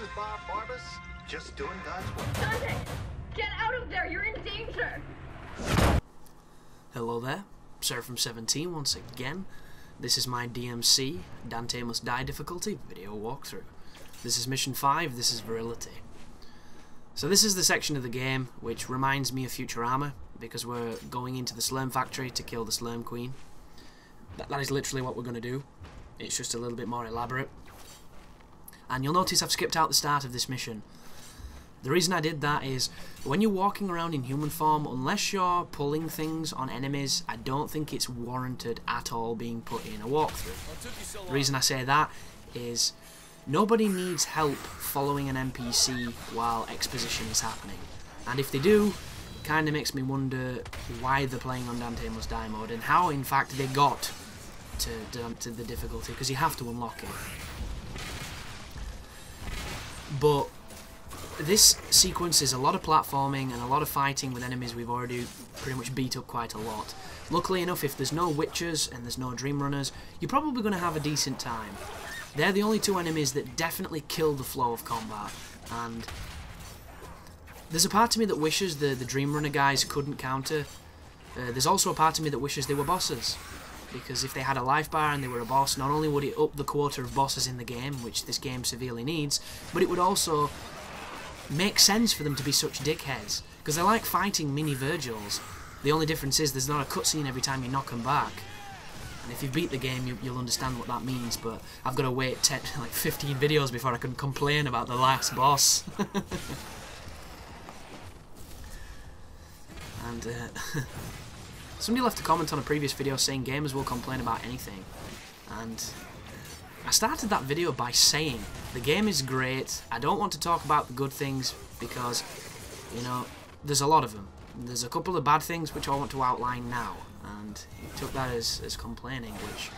is Barbas, just doing God's work. Dante, get out of there! You're in danger! Hello there, Seraphim17 once again. This is my DMC, Dante Must Die Difficulty video walkthrough. This is mission 5, this is Virility. So this is the section of the game which reminds me of Futurama, because we're going into the Slurm factory to kill the Slurm Queen. That is literally what we're going to do. It's just a little bit more elaborate. And you'll notice I've skipped out the start of this mission. The reason I did that is, when you're walking around in human form, unless you're pulling things on enemies, I don't think it's warranted at all being put in a walkthrough. The reason I say that is, nobody needs help following an NPC while exposition is happening. And if they do, it kind of makes me wonder why they're playing on Dante Must Die mode, and how in fact they got to the difficulty, because you have to unlock it. But this sequence is a lot of platforming and a lot of fighting with enemies we've already pretty much beat up quite a lot. Luckily enough, if there's no witches and there's no dream runners, you're probably going to have a decent time. They're the only two enemies that definitely kill the flow of combat, and there's a part of me that wishes the dream runner guys couldn't counter. There's also a part of me that wishes they were bosses, because if they had a life bar and they were a boss, not only would it up the quota of bosses in the game, which this game severely needs, but it would also make sense for them to be such dickheads, because they're like fighting mini Vergils. The only difference is there's not a cutscene every time you knock them back. And if you beat the game, you'll understand what that means, but I've got to wait like 15 videos before I can complain about the last boss. And somebody left a comment on a previous video saying gamers will complain about anything, and I started that video by saying the game is great. I don't want to talk about the good things because, you know, there's a lot of them. There's a couple of bad things which I want to outline now, and he took that as complaining, which,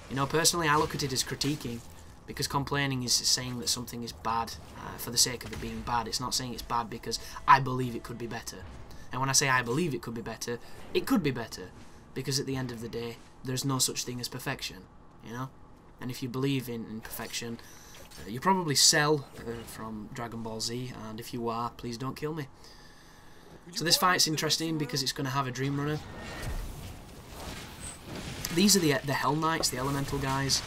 you know, personally I look at it as critiquing, because complaining is saying that something is bad for the sake of it being bad. It's not saying it's bad because I believe it could be better. And when I say I believe it could be better, it could be better, because at the end of the day, there's no such thing as perfection, you know? And if you believe in perfection, you probably Cell from Dragon Ball Z, and if you are, please don't kill me. So this fight's interesting because it's going to have a Dream Runner. These are the Hell Knights, the elemental guys.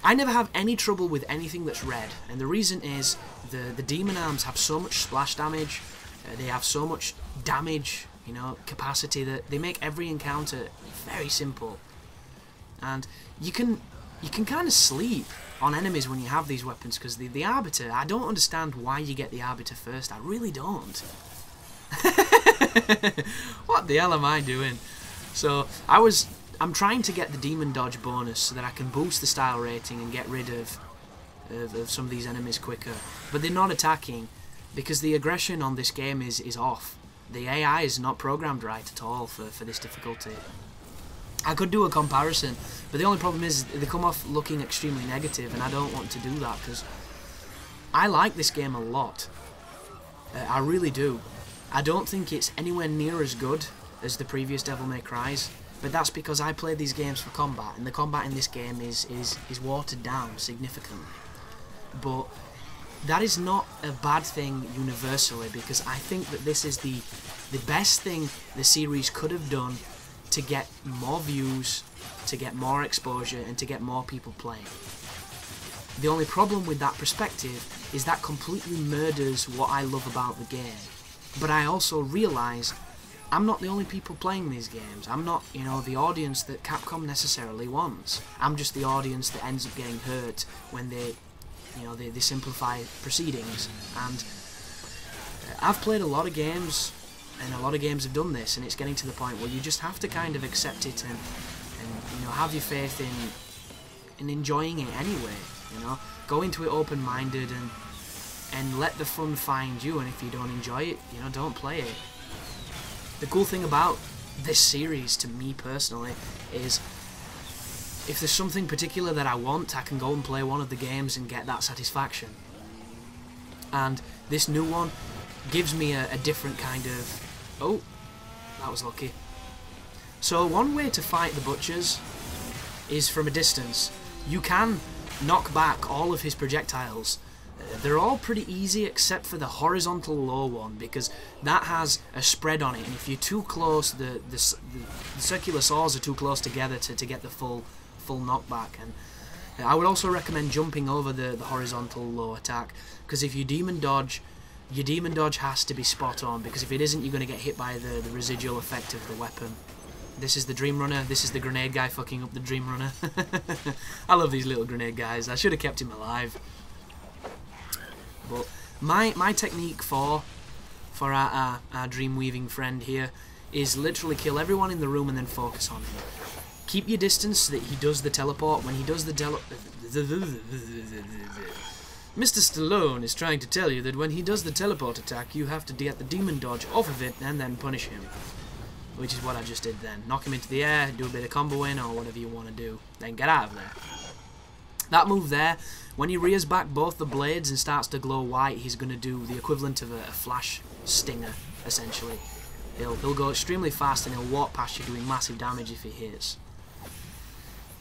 I never have any trouble with anything that's red, and the reason is the demon arms have so much splash damage, they have so much damage, you know, capacity, that they make every encounter very simple. And you can kind of sleep on enemies when you have these weapons, because the Arbiter, I don't understand why you get the Arbiter first. I really don't. What the hell am I doing? So I'm trying to get the Demon Dodge bonus so that I can boost the style rating and get rid of some of these enemies quicker. But they're not attacking, because the aggression on this game is off. The AI is not programmed right at all for this difficulty. I could do a comparison, but the only problem is they come off looking extremely negative, and I don't want to do that, because I like this game a lot. I really do. I don't think it's anywhere near as good as the previous Devilmaycrys, but that's because I play these games for combat, and the combat in this game is watered down significantly. But that is not a bad thing universally, because I think that this is the best thing the series could have done to get more views, to get more exposure, and to get more people playing. The only problem with that perspective is that completely murders what I love about the game. But I also realise I'm not the only people playing these games. I'm not, you know, the audience that Capcom necessarily wants. I'm just the audience that ends up getting hurt when they, you know, they simplify proceedings. And I've played a lot of games, and a lot of games have done this, and it's getting to the point where you just have to kind of accept it and you know, have your faith in enjoying it anyway. You know, go into it open-minded and let the fun find you. And if you don't enjoy it, you know, don't play it. The cool thing about this series, to me personally, is if there's something particular that I want, I can go and play one of the games and get that satisfaction. And this new one gives me a different kind of... Oh, that was lucky. So one way to fight the butchers is from a distance. You can knock back all of his projectiles. They're all pretty easy except for the horizontal low one, because that has a spread on it, and if you're too close, the circular saws are too close together to get the full knockback. And I would also recommend jumping over the horizontal low attack, because if you demon dodge, your demon dodge has to be spot on, because if it isn't, you're going to get hit by the residual effect of the weapon. This is the Dream Runner, this is the grenade guy fucking up the Dream Runner. I love these little grenade guys, I should have kept him alive. But my technique for our dream weaving friend here is literally kill everyone in the room and then focus on him. Keep your distance so that he does the teleport. When he does the Mr. Stallone is trying to tell you that when he does the teleport attack, you have to get the demon dodge off of it and then punish him. Which is what I just did then. Knock him into the air, do a bit of comboing or whatever you want to do. Then get out of there. That move there, when he rears back both the blades and starts to glow white, he's going to do the equivalent of a flash stinger, essentially. He'll go extremely fast and he'll walk past you doing massive damage if he hits.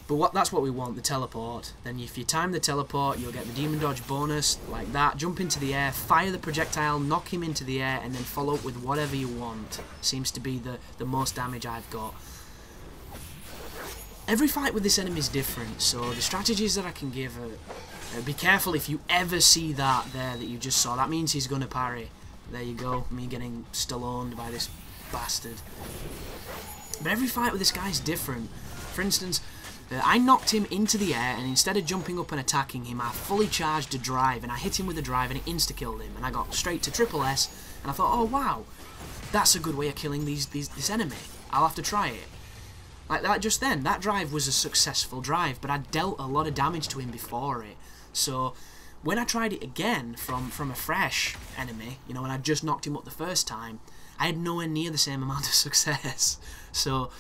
But that's what we want, the teleport. Then if you time the teleport, you'll get the demon dodge bonus, like that. Jump into the air, fire the projectile, knock him into the air, and then follow up with whatever you want. Seems to be the most damage I've got. Every fight with this enemy is different, so the strategies that I can give are... be careful if you ever see that there that you just saw. That means he's going to parry. There you go, me getting Stalloned by this bastard. But every fight with this guy is different. For instance, I knocked him into the air, and instead of jumping up and attacking him, I fully charged a drive, and I hit him with a drive, and it insta-killed him. And I got straight to triple S, and I thought, oh wow, that's a good way of killing this enemy. I'll have to try it. Like that, just then, that drive was a successful drive, but I dealt a lot of damage to him before it. So when I tried it again from a fresh enemy, you know, when I just knocked him up the first time, I had nowhere near the same amount of success. So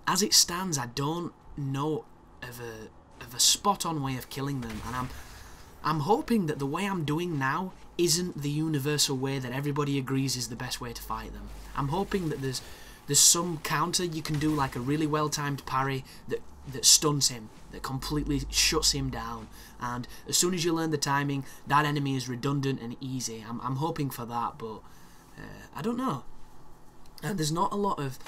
as it stands, I don't know of a spot-on way of killing them, and I'm hoping that the way I'm doing now isn't the universal way that everybody agrees is the best way to fight them. I'm hoping that there's some counter you can do, like a really well-timed parry that stuns him, that completely shuts him down, and as soon as you learn the timing, that enemy is redundant and easy. I'm hoping for that, but I don't know. There's not a lot of...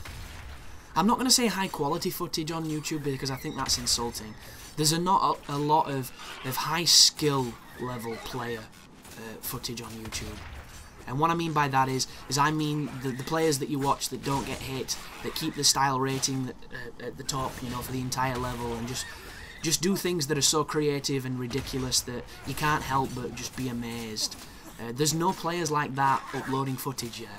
I'm not going to say high-quality footage on YouTube because I think that's insulting. There's not a lot of high-skill level player footage on YouTube. And what I mean by that is I mean the players that you watch that don't get hit, that keep the style rating at the top, you know, for the entire level, and just do things that are so creative and ridiculous that you can't help but just be amazed. There's no players like that uploading footage yet.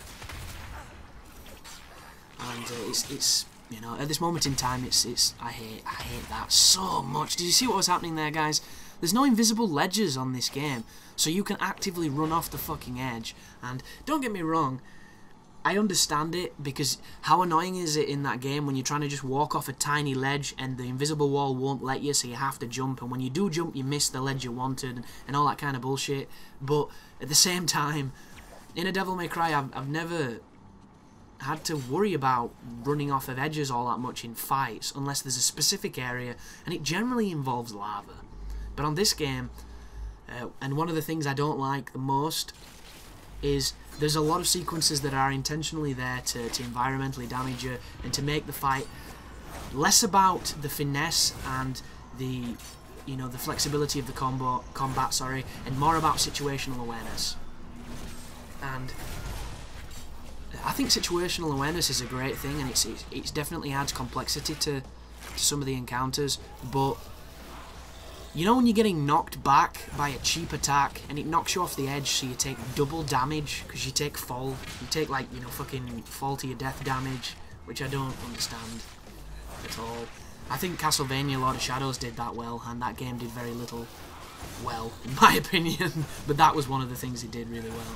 And it's you know, at this moment in time, I hate that so much. Did you see what was happening there, guys? There's no invisible ledges on this game, so you can actively run off the fucking edge. And don't get me wrong, I understand it, because how annoying is it in that game when you're trying to just walk off a tiny ledge and the invisible wall won't let you, so you have to jump, and when you do jump, you miss the ledge you wanted, and all that kind of bullshit. But at the same time, in a Devilmaycry, I've never had to worry about running off of edges all that much in fights, unless there's a specific area, and it generally involves lava. But on this game, and one of the things I don't like the most is there's a lot of sequences that are intentionally there to environmentally damage you and to make the fight less about the finesse and the, you know, the flexibility of the combat, sorry, and more about situational awareness. And I think situational awareness is a great thing, and it definitely adds complexity to some of the encounters, but you know when you're getting knocked back by a cheap attack and it knocks you off the edge, so you take double damage because you take fall, you take, like, you know, fucking fall to your death damage, which I don't understand at all. I think Castlevania Lord of Shadows did that well, and that game did very little well, in my opinion, but that was one of the things it did really well.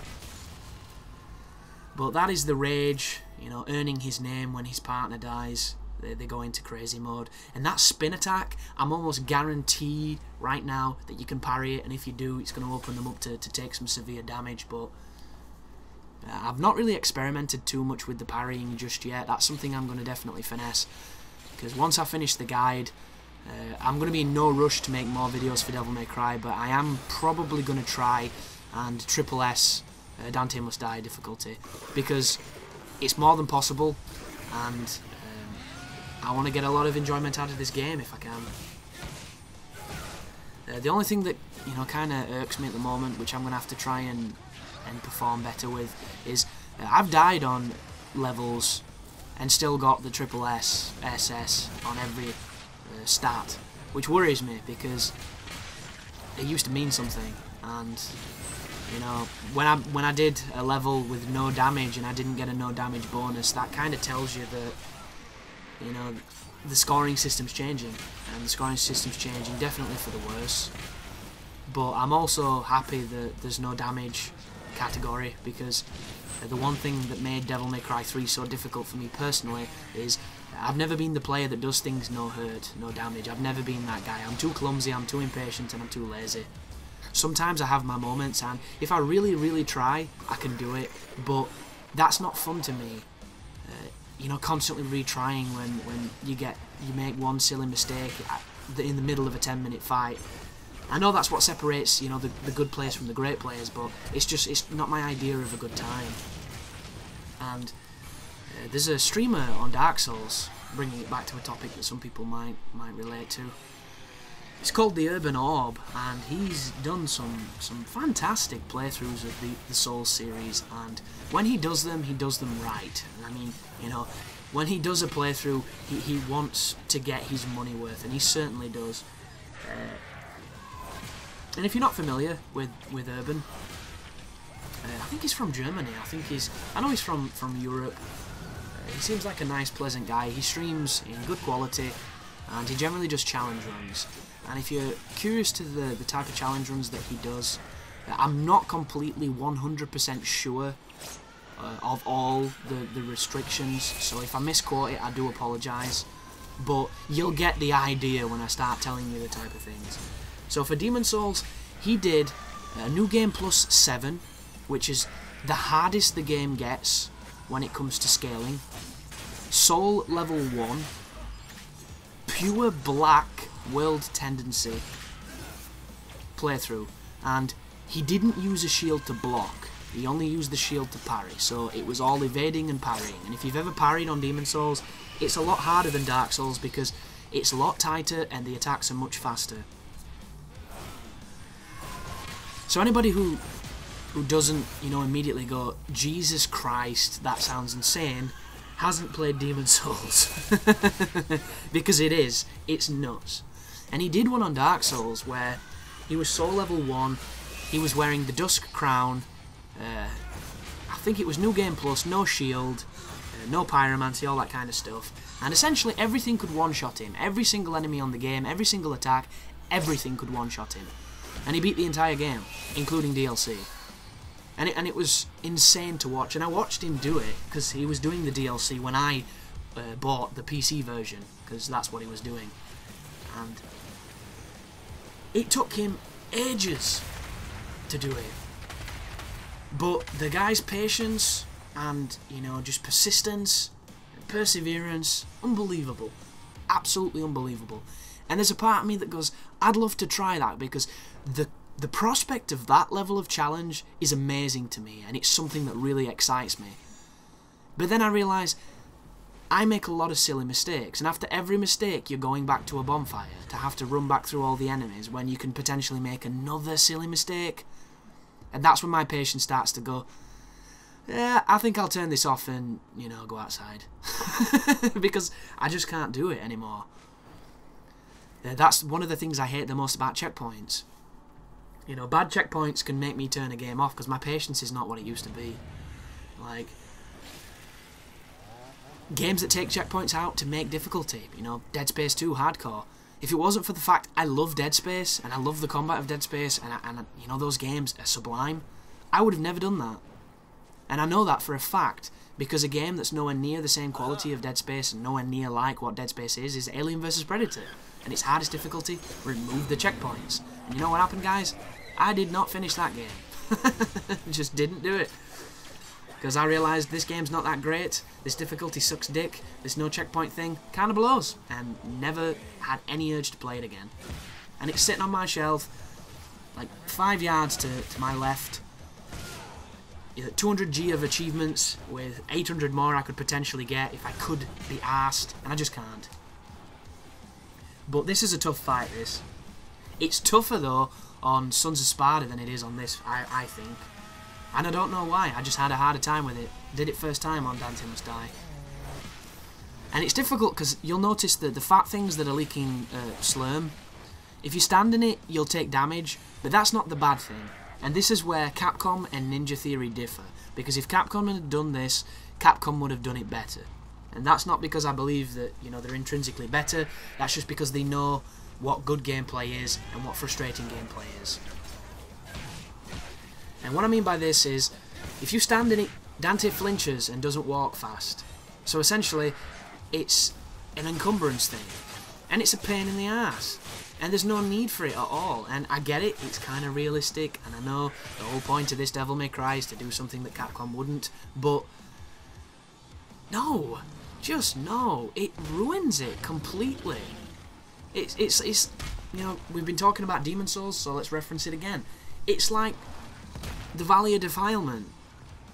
But that is the rage, you know, earning his name when his partner dies. They go into crazy mode. And that spin attack, I'm almost guaranteed right now that you can parry it, and if you do, it's going to open them up to take some severe damage. But I've not really experimented too much with the parrying just yet. That's something I'm going to definitely finesse, because once I finish the guide, I'm going to be in no rush to make more videos for Devilmaycry, but I am probably going to try and triple S Dante Must Die difficulty, because it's more than possible, and I want to get a lot of enjoyment out of this game if I can. The only thing that, you know, kind of irks me at the moment, which I'm going to have to try and perform better with, is I've died on levels and still got the triple S, SS on every stat, which worries me because it used to mean something. And you know, when I did a level with no damage and I didn't get a no damage bonus, that kind of tells you that, you know, the scoring system's changing, and the scoring system's changing definitely for the worse. But I'm also happy that there's no damage category, because the one thing that made Devilmaycry 3 so difficult for me personally is I've never been the player that does things no hurt, no damage. I've never been that guy. I'm too clumsy, I'm too impatient, and I'm too lazy. Sometimes I have my moments, and if I really, really try, I can do it, but that's not fun to me. You know, constantly retrying when you make one silly mistake in the middle of a 10-minute fight. I know that's what separates, you know, the good players from the great players, but it's not my idea of a good time. And there's a streamer on Dark Souls, bringing it back to a topic that some people might relate to. It's called the Urban Orb, and he's done some fantastic playthroughs of the Souls series, and when he does them right. I mean, you know, when he does a playthrough, he wants to get his money worth, and he certainly does. And if you're not familiar with Urban, I think he's from Germany. I know he's from Europe. He seems like a nice, pleasant guy. He streams in good quality, and he generally does challenge runs. And if you're curious to the type of challenge runs that he does, I'm not completely 100% sure of all the restrictions, so if I misquote it, I do apologise, but you'll get the idea when I start telling you the type of things. So for Demon Souls, he did a New Game Plus 7, which is the hardest the game gets when it comes to scaling, Soul Level 1, Pure Black World Tendency playthrough, and he didn't use a shield to block, he only used the shield to parry, so it was all evading and parrying. And if you've ever parried on Demon Souls, it's a lot harder than Dark Souls because it's a lot tighter and the attacks are much faster. So anybody who doesn't, you know, immediately go, Jesus Christ, that sounds insane, hasn't played Demon Souls. Because it's nuts. And he did one on Dark Souls where he was Soul Level 1, he was wearing the Dusk Crown, I think it was New Game Plus, no shield, no pyromancy, all that kind of stuff. And essentially everything could one-shot him. Every single enemy on the game, every single attack, everything could one-shot him. And he beat the entire game, including DLC. And it was insane to watch, and I watched him do it because he was doing the DLC when I bought the PC version, because that's what he was doing. And it took him ages to do it, but the guy's patience and, you know, just persistence, perseverance, unbelievable, absolutely unbelievable. And there's a part of me that goes, I'd love to try that, because the prospect of that level of challenge is amazing to me, and it's something that really excites me. But then I realise I make a lot of silly mistakes, and after every mistake you're going back to a bonfire to have to run back through all the enemies when you can potentially make another silly mistake. And that's when my patience starts to go, yeah, I think I'll turn this off and, you know, go outside. Because I just can't do it anymore. That's one of the things I hate the most about checkpoints. You know, bad checkpoints can make me turn a game off because my patience is not what it used to be. Like, games that take checkpoints out to make difficulty, you know, Dead Space 2 Hardcore. If it wasn't for the fact I love Dead Space and I love the combat of Dead Space and you know, those games are sublime, I would have never done that. And I know that for a fact, because a game that's nowhere near the same quality of Dead Space and nowhere near like what Dead Space is Alien vs Predator. And its hardest difficulty, remove the checkpoints. And you know what happened, guys? I did not finish that game. Just didn't do it. because I realised this game's not that great, this difficulty sucks dick, this no checkpoint thing kinda blows, and never had any urge to play it again. And it's sitting on my shelf, like 5 yards to my left. 200G of achievements with 800 more I could potentially get if I could be arsed, and I just can't. But this is a tough fight, this. It's tougher though on Sons of Sparda than it is on this, I think. And I don't know why, I just had a harder time with it. Did it first time on Dante Must Die. And it's difficult because you'll notice that the fat things that are leaking slurm, if you stand in it, you'll take damage, but that's not the bad thing. And this is where Capcom and Ninja Theory differ, because if Capcom had done this, Capcom would have done it better. And that's not because I believe that, you know, they're intrinsically better, that's just because they know what good gameplay is and what frustrating gameplay is. And what I mean by this is, if you stand in it, Dante flinches and doesn't walk fast. So essentially, it's an encumbrance thing. And it's a pain in the ass. And there's no need for it at all. And I get it, it's kind of realistic, and I know the whole point of this Devilmaycry is to do something that Capcom wouldn't, but no, just no, it ruins it completely. It's you know, we've been talking about Demon Souls, so let's reference it again. It's like the Valley of Defilement,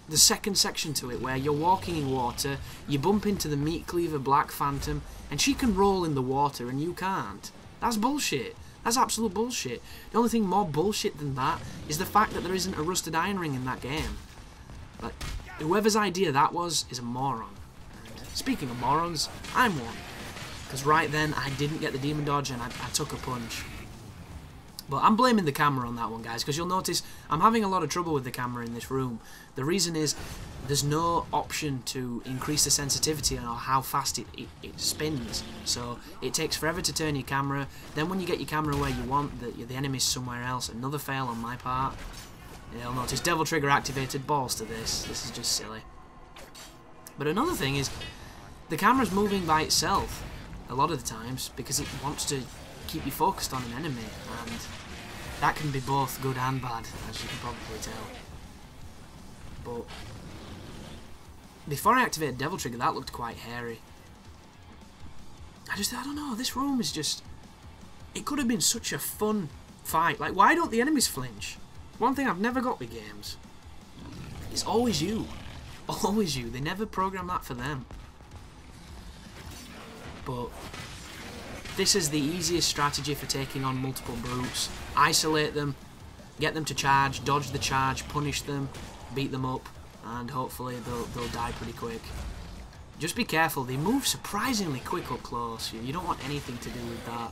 the second section to it, where you're walking in water, you bump into the Meat Cleaver Black Phantom, and she can roll in the water and you can't. That's bullshit. That's absolute bullshit. The only thing more bullshit than that is the fact that there isn't a rusted iron ring in that game. Like, whoever's idea that was is a moron. And speaking of morons, I'm one. Because right then, I didn't get the demon dodge and I took a punch. But I'm blaming the camera on that one, guys, because you'll notice I'm having a lot of trouble with the camera in this room. The reason is there's no option to increase the sensitivity or how fast it spins. So it takes forever to turn your camera. Then when you get your camera where you want, the enemy's somewhere else. Another fail on my part. You'll notice Devil Trigger activated, balls to this. This is just silly. But another thing is the camera's moving by itself a lot of the times because it wants to keep you focused on an enemy, and that can be both good and bad, as you can probably tell. But before I activated Devil Trigger, that looked quite hairy. I don't know, this room is just, it could have been such a fun fight. Like, why don't the enemies flinch? One thing I've never got with games, it's always you. Always you. They never program that for them. But this is the easiest strategy for taking on multiple brutes. Isolate them, get them to charge, dodge the charge, punish them, beat them up, and hopefully they'll die pretty quick. Just be careful, they move surprisingly quick up close. You don't want anything to do with that.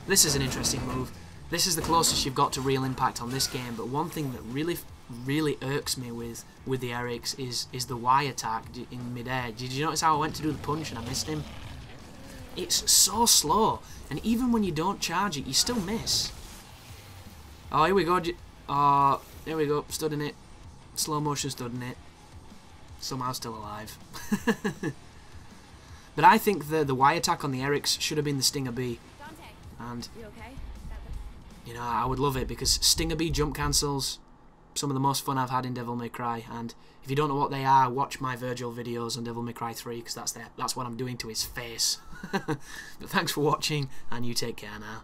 This is an interesting move. This is the closest you've got to real impact on this game, but one thing that really irks me with the Erics is the Y attack in midair. Did you notice how I went to do the punch and I missed him? It's so slow, and even when you don't charge it, you still miss. Oh, here we go. Oh, there we go. Stood in it. Slow motion stood in it. Somehow still alive. But I think the Y attack on the Erics should have been the Stinger B. Dante, And you okay? you know, I would love it because Stinger B jump cancels, some of the most fun I've had in Devilmaycry, and if you don't know what they are, watch my Vergil videos on Devilmaycry 3 because that's what I'm doing to his face. But thanks for watching, and you take care now.